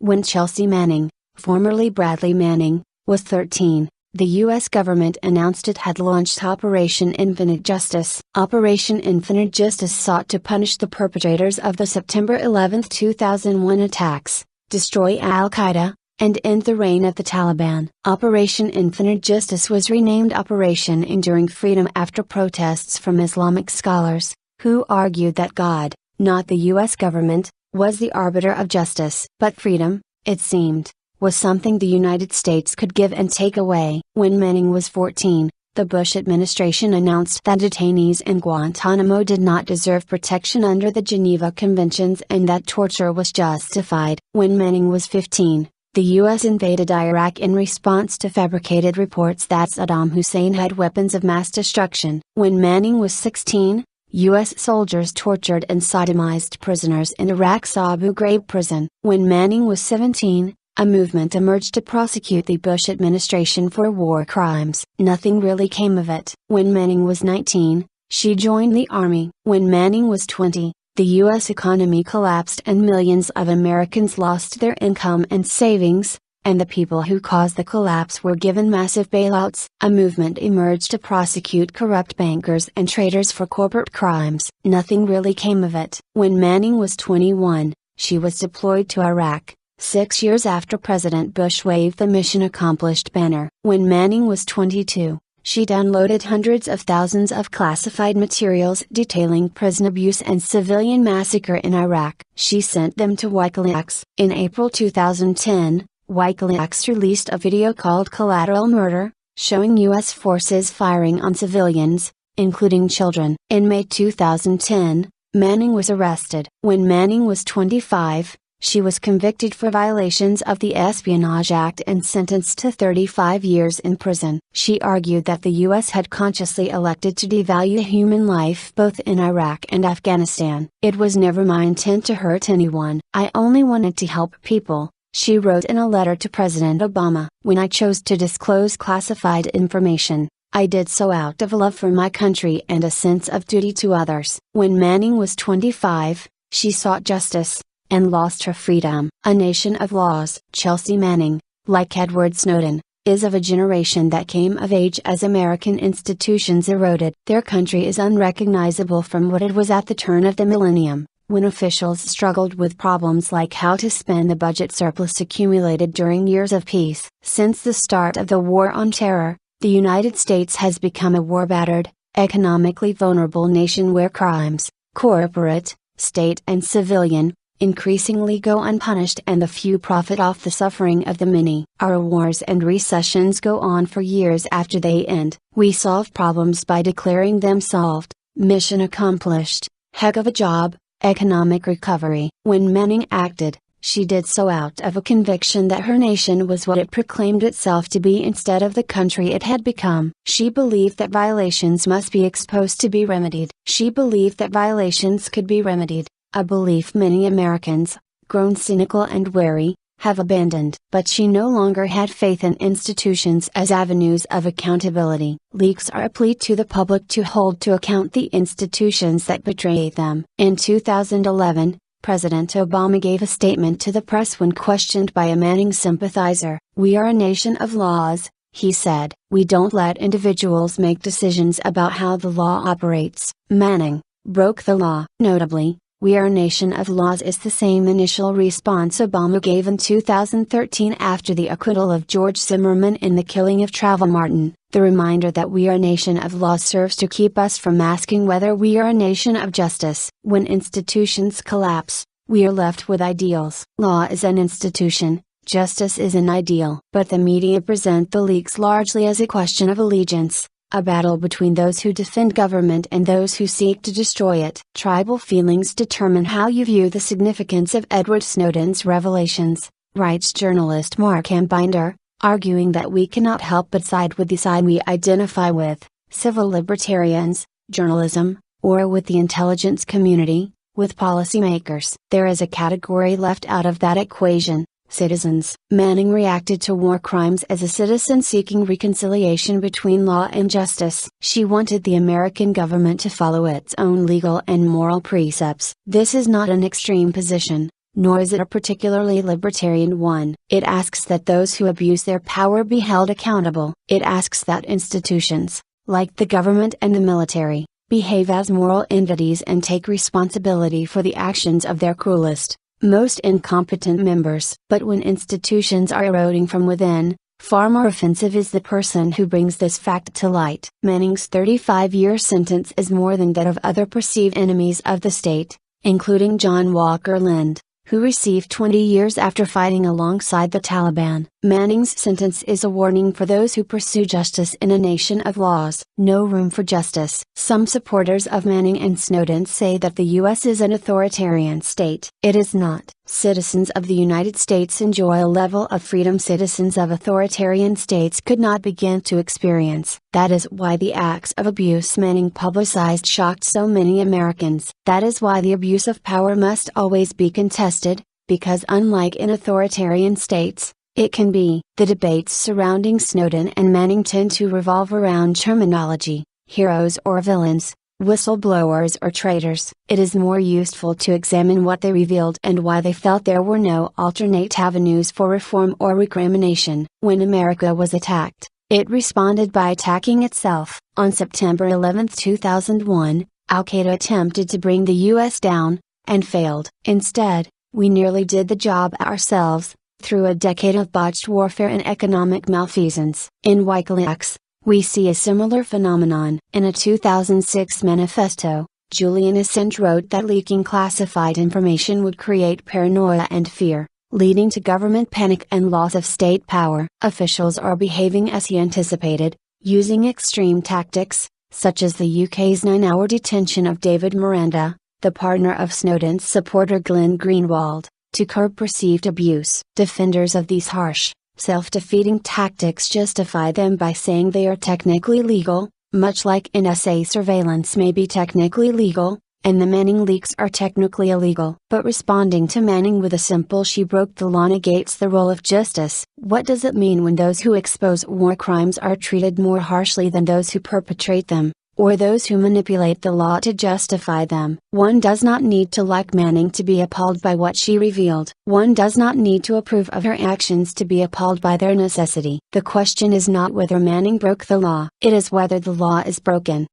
When Chelsea Manning, formerly Bradley Manning, was 13, the U.S. government announced it had launched Operation Infinite Justice. Operation Infinite Justice sought to punish the perpetrators of the September 11, 2001 attacks, destroy Al-Qaeda, and end the reign of the Taliban. Operation Infinite Justice was renamed Operation Enduring Freedom after protests from Islamic scholars, who argued that God, not the U.S. government, was the arbiter of justice. But freedom, it seemed, was something the United States could give and take away. When Manning was 14, the Bush administration announced that detainees in Guantanamo did not deserve protection under the Geneva Conventions and that torture was justified. When Manning was 15, the U.S. invaded Iraq in response to fabricated reports that Saddam Hussein had weapons of mass destruction. When Manning was 16, U.S. soldiers tortured and sodomized prisoners in Iraq's Abu Ghraib prison. When Manning was 17, a movement emerged to prosecute the Bush administration for war crimes. Nothing really came of it. When Manning was 19, she joined the Army. When Manning was 20, the U.S. economy collapsed and millions of Americans lost their income and savings, and the people who caused the collapse were given massive bailouts. A movement emerged to prosecute corrupt bankers and traders for corporate crimes. Nothing really came of it. When Manning was 21, she was deployed to Iraq, 6 years after President Bush waved the mission accomplished banner. When Manning was 22, she downloaded hundreds of thousands of classified materials detailing prison abuse and civilian massacre in Iraq. She sent them to WikiLeaks. In April 2010, WikiLeaks released a video called Collateral Murder, showing U.S. forces firing on civilians, including children. In May 2010, Manning was arrested. When Manning was 25, she was convicted for violations of the Espionage Act and sentenced to 35 years in prison. She argued that the U.S. had consciously elected to devalue human life both in Iraq and Afghanistan. "It was never my intent to hurt anyone. I only wanted to help people," she wrote in a letter to President Obama. "When I chose to disclose classified information, I did so out of love for my country and a sense of duty to others." When Manning was 25, she sought justice, and lost her freedom. A nation of laws. Chelsea Manning, like Edward Snowden, is of a generation that came of age as American institutions eroded. Their country is unrecognizable from what it was at the turn of the millennium, when officials struggled with problems like how to spend the budget surplus accumulated during years of peace. Since the start of the War on Terror, the United States has become a war-battered, economically vulnerable nation where crimes, corporate, state and civilian, increasingly go unpunished and the few profit off the suffering of the many. Our wars and recessions go on for years after they end. We solve problems by declaring them solved. Mission accomplished. Heck of a job. Economic recovery. When Manning acted, she did so out of a conviction that her nation was what it proclaimed itself to be instead of the country it had become. She believed that violations must be exposed to be remedied. She believed that violations could be remedied. A belief many Americans, grown cynical and wary, have abandoned. But she no longer had faith in institutions as avenues of accountability. Leaks are a plea to the public to hold to account the institutions that betray them. In 2011, President Obama gave a statement to the press when questioned by a Manning sympathizer. "We are a nation of laws," he said. "We don't let individuals make decisions about how the law operates." Manning broke the law. Notably, "We are a nation of laws" is the same initial response Obama gave in 2013 after the acquittal of George Zimmerman in the killing of Trayvon Martin. The reminder that we are a nation of laws serves to keep us from asking whether we are a nation of justice. When institutions collapse, we are left with ideals. Law is an institution, justice is an ideal. But the media present the leaks largely as a question of allegiance, a battle between those who defend government and those who seek to destroy it. Tribal feelings determine how you view the significance of Edward Snowden's revelations, writes journalist Mark Ambinder, arguing that we cannot help but side with the side we identify with, civil libertarians, journalism, or with the intelligence community, with policymakers. There is a category left out of that equation: citizens. Manning reacted to war crimes as a citizen seeking reconciliation between law and justice. She wanted the American government to follow its own legal and moral precepts. This is not an extreme position, nor is it a particularly libertarian one. It asks that those who abuse their power be held accountable. It asks that institutions, like the government and the military, behave as moral entities and take responsibility for the actions of their cruelest, most incompetent members. But when institutions are eroding from within, far more offensive is the person who brings this fact to light. Manning's 35-year sentence is more than that of other perceived enemies of the state, including John Walker Lind, who received 20 years after fighting alongside the Taliban. Manning's sentence is a warning for those who pursue justice in a nation of laws. No room for justice. Some supporters of Manning and Snowden say that the U.S. is an authoritarian state. It is not. Citizens of the United States enjoy a level of freedom citizens of authoritarian states could not begin to experience. That is why the acts of abuse Manning publicized shocked so many Americans. That is why the abuse of power must always be contested, because unlike in authoritarian states, it can be. The debates surrounding Snowden and Manning tend to revolve around terminology, heroes or villains, whistleblowers or traitors. It is more useful to examine what they revealed and why they felt there were no alternate avenues for reform or recrimination. When America was attacked, it responded by attacking itself. On September 11, 2001, Al-Qaeda attempted to bring the U.S. down, and failed. Instead, we nearly did the job ourselves, through a decade of botched warfare and economic malfeasance. In WikiLeaks, we see a similar phenomenon. In a 2006 manifesto, Julian Assange wrote that leaking classified information would create paranoia and fear, leading to government panic and loss of state power. Officials are behaving as he anticipated, using extreme tactics, such as the UK's 9-hour detention of David Miranda, the partner of Snowden's supporter Glenn Greenwald, to curb perceived abuse. Defenders of these harsh, self-defeating tactics justify them by saying they are technically legal, much like NSA surveillance may be technically legal, and the Manning leaks are technically illegal. But responding to Manning with a simple "she broke the law" negates the role of justice. What does it mean when those who expose war crimes are treated more harshly than those who perpetrate them, or those who manipulate the law to justify them? One does not need to like Manning to be appalled by what she revealed. One does not need to approve of her actions to be appalled by their necessity. The question is not whether Manning broke the law. It is whether the law is broken.